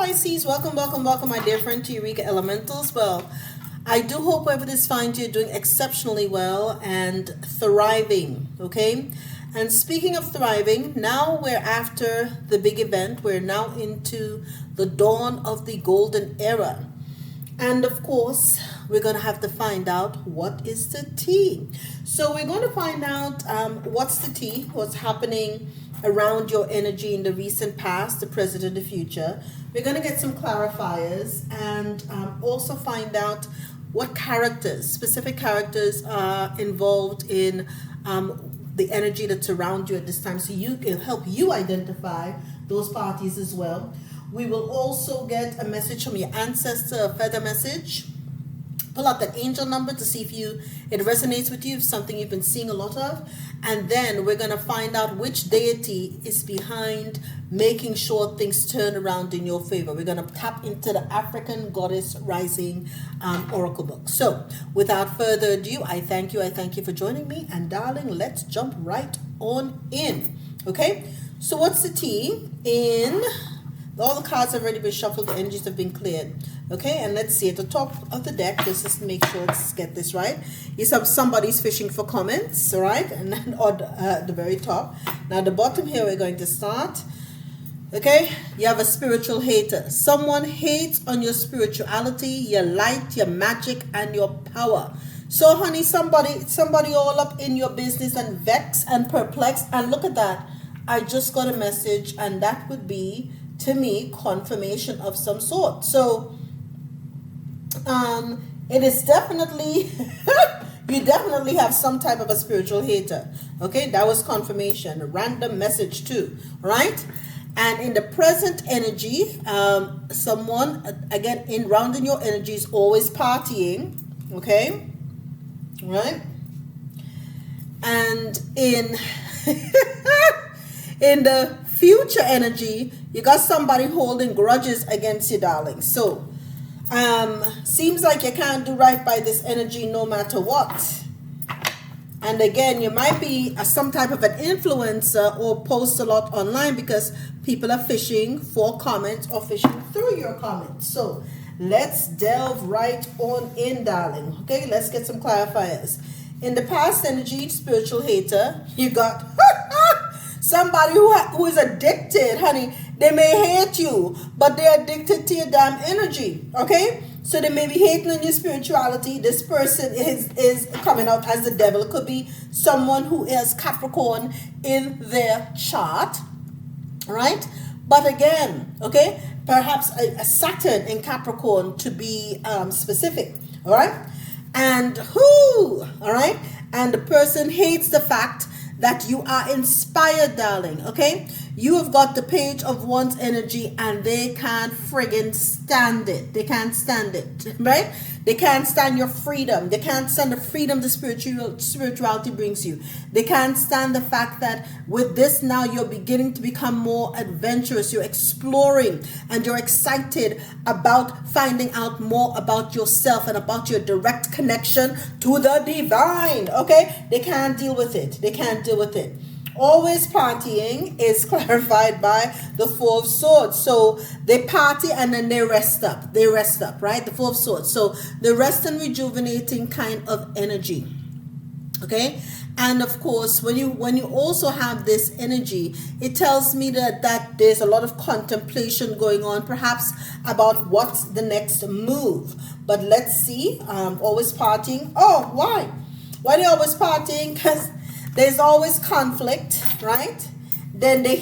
Pisces. Welcome, my dear friend to Eureka Elementals. Well, I do hope whoever this finds you doing exceptionally well and thriving, okay? And speaking of thriving, now we're after the big event. We're now into the dawn of the golden era. And of course, we're going to have to find out what is the tea. So we're going to find out what's the tea, what's happening around your energy in the recent past, the present, and the future. We're going to get some clarifiers and also find out what characters, specific characters are involved in the energy that's around you at this time, so you can help you identify those parties as well. We will also get a message from your ancestor, a feather message. Pull out that angel number to see if it resonates with you, if something you've been seeing a lot of. And then we're going to find out which deity is behind making sure things turn around in your favor. We're going to tap into the African Goddess Rising Oracle book. So without further ado, I thank you for joining me. And darling, let's jump right on in. Okay, so what's the tea in... All the cards have already been shuffled, the energies have been cleared. Okay, and let's see at the top of the deck, just to make sure let's get this right. You have somebody's fishing for comments, all right? And then at the very top. Now the bottom here, we're going to start. Okay, you have a spiritual hater. Someone hates on your spirituality, your light, your magic, and your power. So honey, somebody all up in your business and vexed and perplexed. And look at that. I just got a message, and that would be, to me, confirmation of some sort. So it is definitely you definitely have some type of a spiritual hater. Okay, that was confirmation, a random message too. Right? And in the present energy, someone again in rounding your energy is always partying. Okay, right? And in in the future energy, you got somebody holding grudges against you, darling. So seems like you can't do right by this energy no matter what. And again, you might be some type of an influencer or post a lot online because people are fishing for comments or fishing through your comments. So let's delve right on in, darling. Okay, let's get some clarifiers. In the past energy, spiritual hater, you got somebody who is addicted, honey. They may hate you, but they're addicted to your damn energy, okay? So they may be hating on your spirituality. This person is coming out as the devil. It could be someone who is Capricorn in their chart, right? But again, okay, perhaps a Saturn in Capricorn to be specific, all right? And all right? And the person hates the fact that you are inspired, darling, okay? You have got the Page of Wands energy and they can't friggin' stand it. They can't stand it, right? They can't stand your freedom. They can't stand the freedom the spirituality brings you. They can't stand the fact that with this now you're beginning to become more adventurous. You're exploring and you're excited about finding out more about yourself and about your direct connection to the divine, okay? They can't deal with it. They can't deal with it. Always partying is clarified by the Four of Swords. So they party and then they rest up. They rest up, right? The Four of Swords. So the rest and rejuvenating kind of energy. Okay? And of course, when you also have this energy, it tells me that there's a lot of contemplation going on, perhaps about what's the next move. But let's see. Always partying. Oh, why? Why are they always partying? Because there's always conflict, right? Then they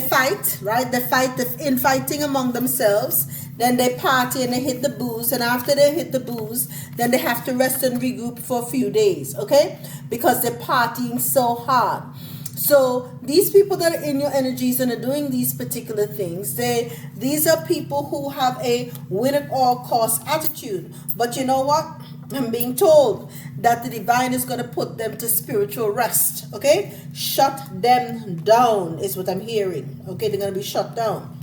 fight, right? They fight, infighting among themselves. Then they party and they hit the booze. And after they hit the booze, then they have to rest and regroup for a few days, okay? Because they're partying so hard. So these people that are in your energies and are doing these particular things, these are people who have a win at all cost attitude. But you know what? I'm being told that the divine is going to put them to spiritual rest, okay? Shut them down is what I'm hearing, okay? They're going to be shut down.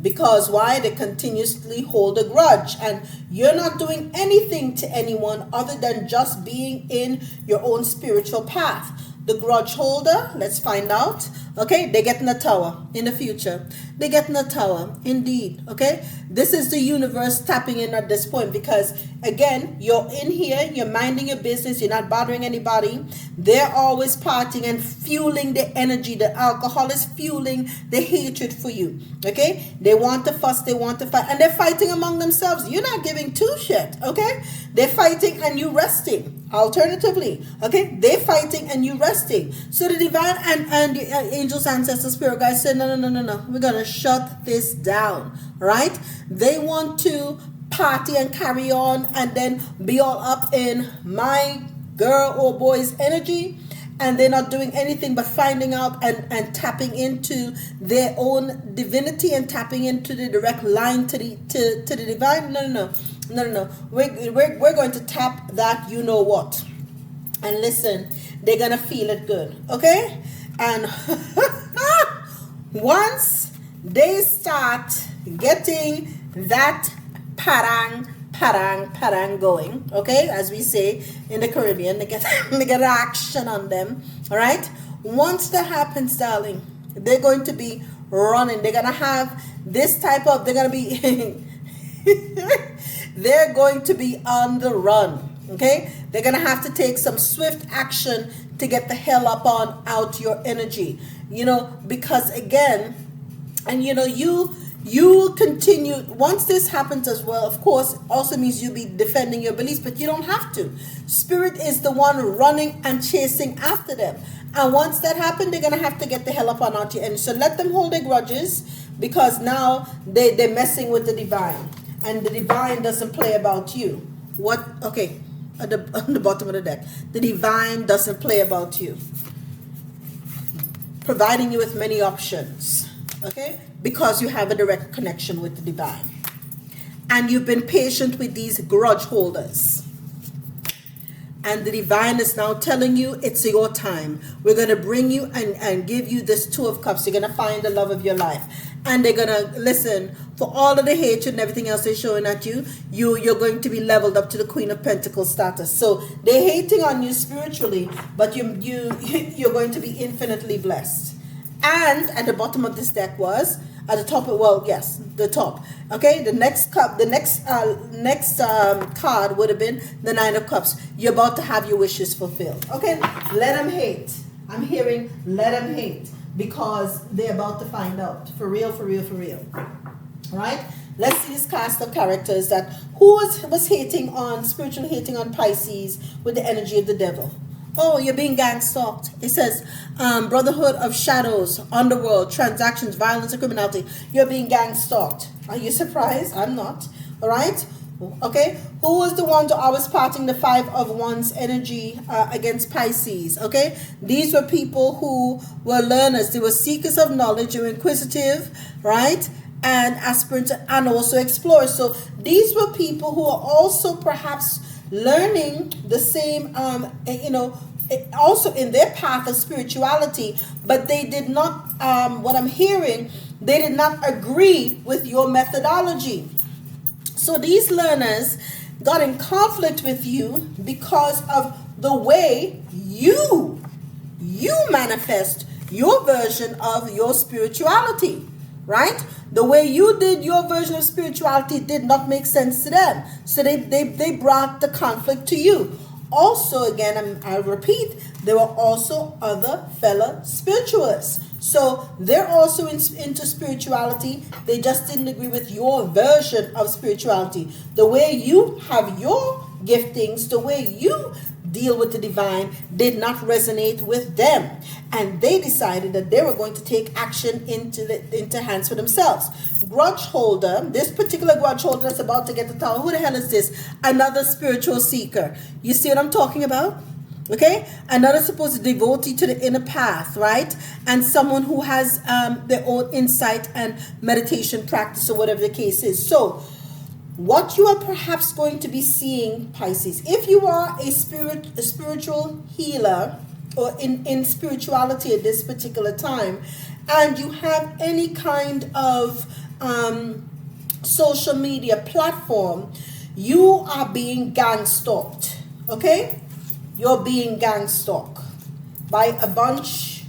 Because why? They continuously hold a grudge. And you're not doing anything to anyone other than just being in your own spiritual path. The grudge holder, let's find out. Okay, they get in the tower in the future. They get in the tower, indeed. Okay, this is the universe tapping in at this point because, again, you're in here, you're minding your business, you're not bothering anybody. They're always partying and fueling the energy. The alcohol is fueling the hatred for you. Okay, they want to fuss, they want to fight, and they're fighting among themselves. You're not giving two shit. Okay, they're fighting and you resting. Alternatively, okay, they're fighting and you resting. So the divine and the angels, ancestors, spirit guides said, no, we're gonna shut this down. Right? They want to party and carry on and then be all up in my girl or boy's energy, and they're not doing anything but finding out and tapping into their own divinity and tapping into the direct line to the divine. No. We're going to tap that you know what. And listen, they're going to feel it good. Okay? And once they start getting that parang going, okay, as we say in the Caribbean, they get action on them. All right? Once that happens, darling, they're going to be running. They're going to have this type of, they're going to be they're going to be on the run. Okay, they're gonna have to take some swift action to get the hell up on out your energy, because again, and you continue. Once this happens as well, of course, also means you'll be defending your beliefs, but you don't have to. Spirit is the one running and chasing after them, and once that happens, they're gonna have to get the hell up on out your energy. So let them hold their grudges, because now they're messing with the divine. And the divine doesn't play about you. What? Okay, on the bottom of the deck. The divine doesn't play about you. Providing you with many options. Okay? Because you have a direct connection with the divine. And you've been patient with these grudge holders. And the divine is now telling you it's your time. We're going to bring you and give you this Two of Cups. You're going to find the love of your life. And they're going to listen for all of the hatred and everything else they're showing at you. You're going to be leveled up to the Queen of Pentacles status. So they're hating on you spiritually, but you're going to be infinitely blessed. And at the bottom of this deck was, at the top, well, yes, the top. Okay, the next cup, the next card would have been the Nine of Cups. You're about to have your wishes fulfilled. Okay, let them hate. I'm hearing let them hate, because they're about to find out. For real. All right, let's see this cast of characters that who was hating on, spiritually hating on Pisces with the energy of the devil. Oh, you're being gang stalked. It says, brotherhood of shadows, underworld, transactions, violence, and criminality. You're being gang stalked. Are you surprised? I'm not. All right? Okay? Who was the one to always parting the Five of Wands energy against Pisces? Okay? These were people who were learners. They were seekers of knowledge. They were inquisitive, right? And aspirant and also explorers. So these were people who are also perhaps learning the same, also in their path of spirituality, but they did not, what I'm hearing, they did not agree with your methodology. So these learners got in conflict with you because of the way you manifest your version of your spirituality, right? The way you did your version of spirituality did not make sense to them. So they brought the conflict to you. Also, again, I repeat, there were also other fellow spiritualists. So they're also into spirituality. They just didn't agree with your version of spirituality. The way you have your giftings, the way you deal with the divine did not resonate with them. And they decided that they were going to take action into hands for themselves. Grudge holder, this particular grudge holder that's about to get the tower, who the hell is this? Another spiritual seeker. You see what I'm talking about? Okay? Another supposed devotee to the inner path, right? And someone who has their own insight and meditation practice or whatever the case is. So, what you are perhaps going to be seeing, Pisces, if you are a spiritual healer or in spirituality at this particular time, and you have any kind of social media platform, you are being gang stalked. Okay? You're being gang stalked. by a bunch,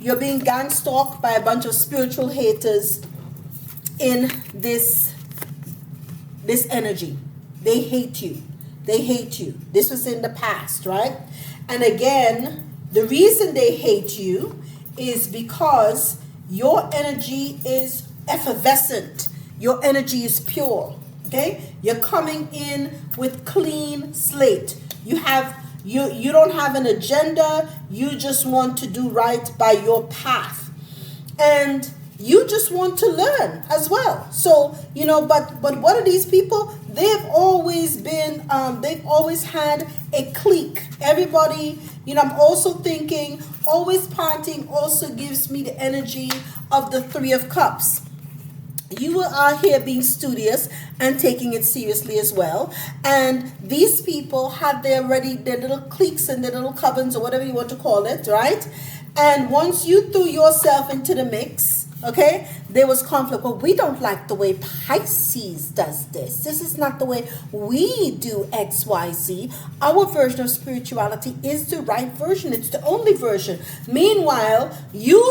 you're being gang stalked by a bunch of spiritual haters in this energy. They hate you. They hate you. This was in the past, right? And again, the reason they hate you is because your energy is effervescent. Your energy is pure. Okay? You're coming in with clean slate. You don't have an agenda. You just want to do right by your path. And you just want to learn as well. So, but what are these people? They've always been, they've always had a clique. Everybody, I'm also thinking, always partying also gives me the energy of the Three of Cups. You are here being studious and taking it seriously as well. And these people have their little cliques and their little covens or whatever you want to call it, right? And once you threw yourself into the mix, okay, there was conflict. Well, we don't like the way Pisces does this. This is not the way we do XYZ. Our version of spirituality is the right version. It's the only version. Meanwhile, you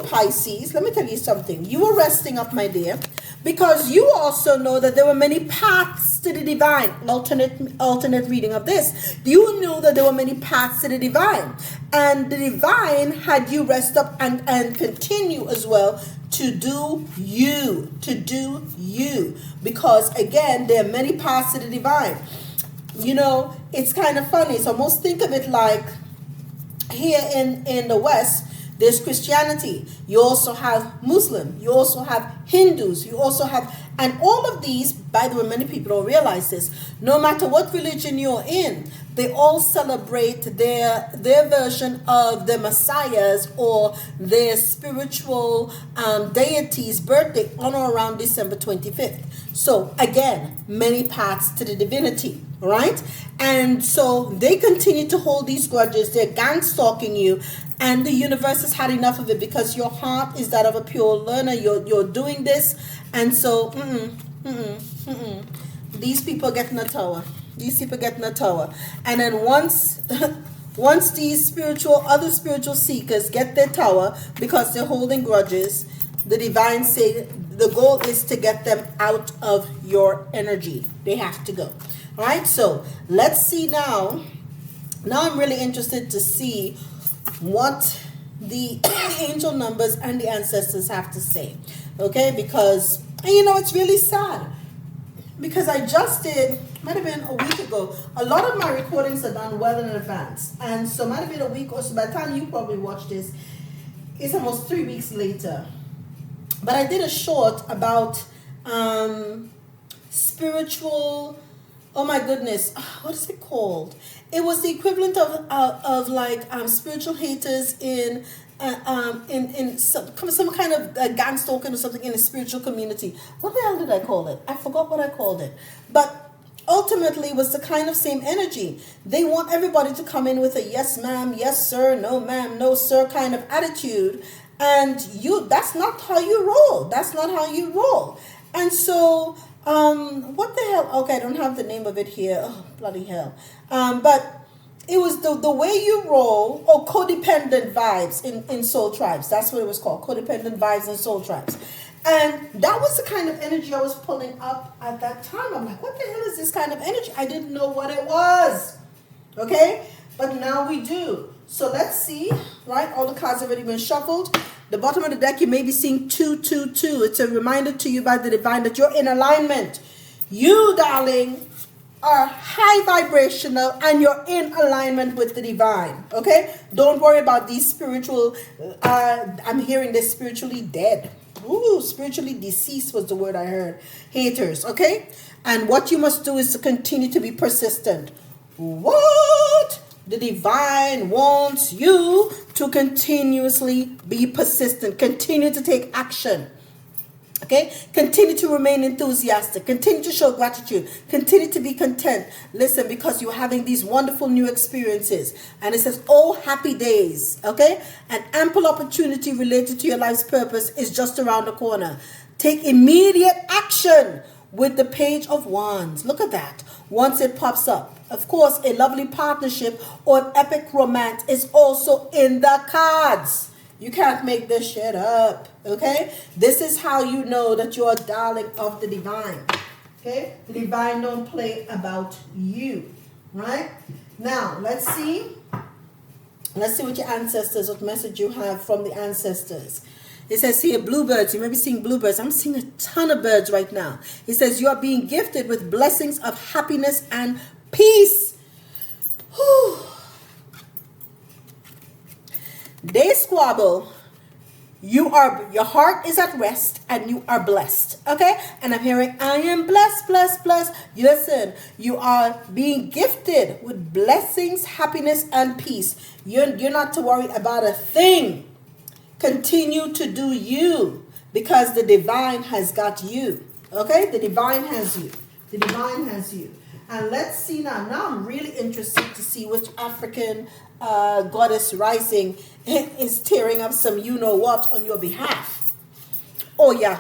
Pisces, let me tell you something. You were resting up, my dear, because you also know that there were many paths to the divine. Alternate reading of this. You knew that there were many paths to the divine. And the divine had you rest up and continue as well to do you. Because again, there are many paths to the divine. It's kind of funny. So almost think of it like here in the West, there's Christianity. You also have Muslim. You also have Hindus. You also have, and all of these, by the way, many people don't realize this. No matter what religion you're in, they all celebrate their version of the messiahs or their spiritual deities' birthday on or around December 25th. So again, many paths to the divinity, right? And so they continue to hold these grudges. They're gang stalking you. And the universe has had enough of it because your heart is that of a pure learner. You're doing this. And so, these people get in a tower. And then once these other spiritual seekers get their tower because they're holding grudges, the divine say the goal is to get them out of your energy. They have to go. All right. So let's see now. Now I'm really interested to see what the angel numbers and the ancestors have to say. Okay, because it's really sad. Because I just did, might have been a week ago, a lot of my recordings are done well in advance. And so might have been a week or so. By the time you probably watch this, it's almost 3 weeks later. But I did a short about spiritual, oh my goodness, what is it called? It was the equivalent of like spiritual haters in some kind of gang stalking or something in the spiritual community. What the hell did I call it? I forgot what I called it. But ultimately, it was the kind of same energy. They want everybody to come in with a yes, ma'am, yes, sir, no, ma'am, no, sir kind of attitude. And that's not how you roll. That's not how you roll. And so, what the hell? Okay, I don't have the name of it here. Oh, bloody hell. But it was the way you roll, or codependent vibes in soul tribes. That's what it was called, codependent vibes in soul tribes. And that was the kind of energy I was pulling up at that time. I'm like, what the hell is this kind of energy? I didn't know what it was. Okay? But now we do. So let's see, right? All the cards have already been shuffled. The bottom of the deck, you may be seeing 222. It's a reminder to you by the divine that you're in alignment. You, darling, are high vibrational and you're in alignment with the divine. Okay? Don't worry about these spiritual, I'm hearing this spiritually dead. Ooh, spiritually deceased was the word I heard. Haters. Okay? And what you must do is to continue to be persistent. What? The divine wants you to continuously be persistent. Continue to take action. Okay? Continue to remain enthusiastic. Continue to show gratitude. Continue to be content. Listen, because you're having these wonderful new experiences. And it says, oh, happy days. Okay? An ample opportunity related to your life's purpose is just around the corner. Take immediate action. with the Page of Wands. Look at that. Once it pops up. Of course, a lovely partnership or an epic romance is also in the cards. You can't make this shit up. Okay? This is how you know that you're a darling of the divine. Okay? The divine don't play about you. Right? Now, let's see. Let's see what your ancestors, what message you have from the ancestors. It says here, bluebirds. You may be seeing bluebirds. I'm seeing a ton of birds right now. It says you are being gifted with blessings of happiness and peace. Whew. They squabble. Your heart is at rest and you are blessed. Okay? And I'm hearing, I am blessed, blessed, blessed. Listen, you are being gifted with blessings, happiness, and peace. You're not to worry about a thing. Continue to do you because the divine has got you. Okay? The divine has you. The divine has you. And let's see now. Now I'm really interested to see which African goddess rising is tearing up some you-know-what on your behalf. Oh, yeah.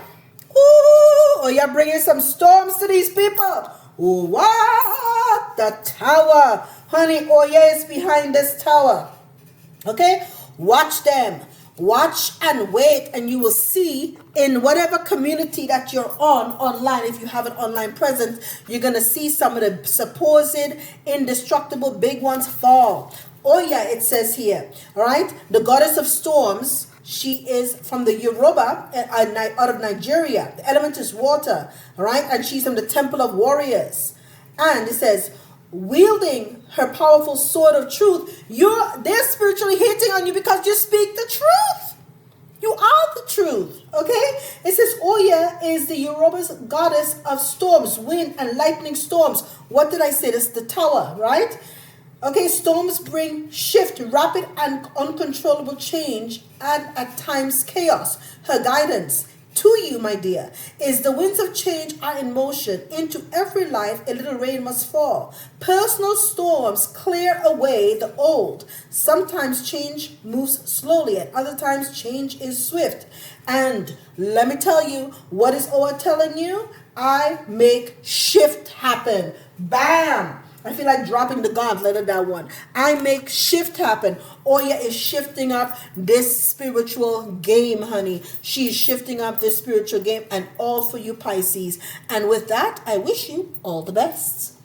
Ooh, oh, yeah, bringing some storms to these people. Ooh, what? The tower. Honey, oh, yeah, it's behind this tower. Okay? Watch them. Watch and wait, and you will see in whatever community that you're on online, if you have an online presence, you're going to see some of the supposed indestructible big ones fall. Oh yeah, it says here, all right, the goddess of storms, she is from the Yoruba, out of Nigeria. The element is water, all right, and she's from the Temple of Warriors. And it says, wielding her powerful sword of truth, they're spiritually hating on you because you speak the truth. You are the truth. Okay? It says Oya is the Yoruba's goddess of storms, wind and lightning storms. What did I say? It's the tower, right? Okay, storms bring shift, rapid and uncontrollable change, and at times chaos. Her guidance to you, my dear, is the winds of change are in motion. Into every life a little rain must fall. Personal storms clear away the old. Sometimes change moves slowly, and other times change is swift. And let me tell you, what is Oa telling you? I make shift happen. Bam! I feel like dropping the gauntlet of that one. I make shift happen. Oya is shifting up this spiritual game, honey. She's shifting up this spiritual game, and all for you, Pisces. And with that, I wish you all the best.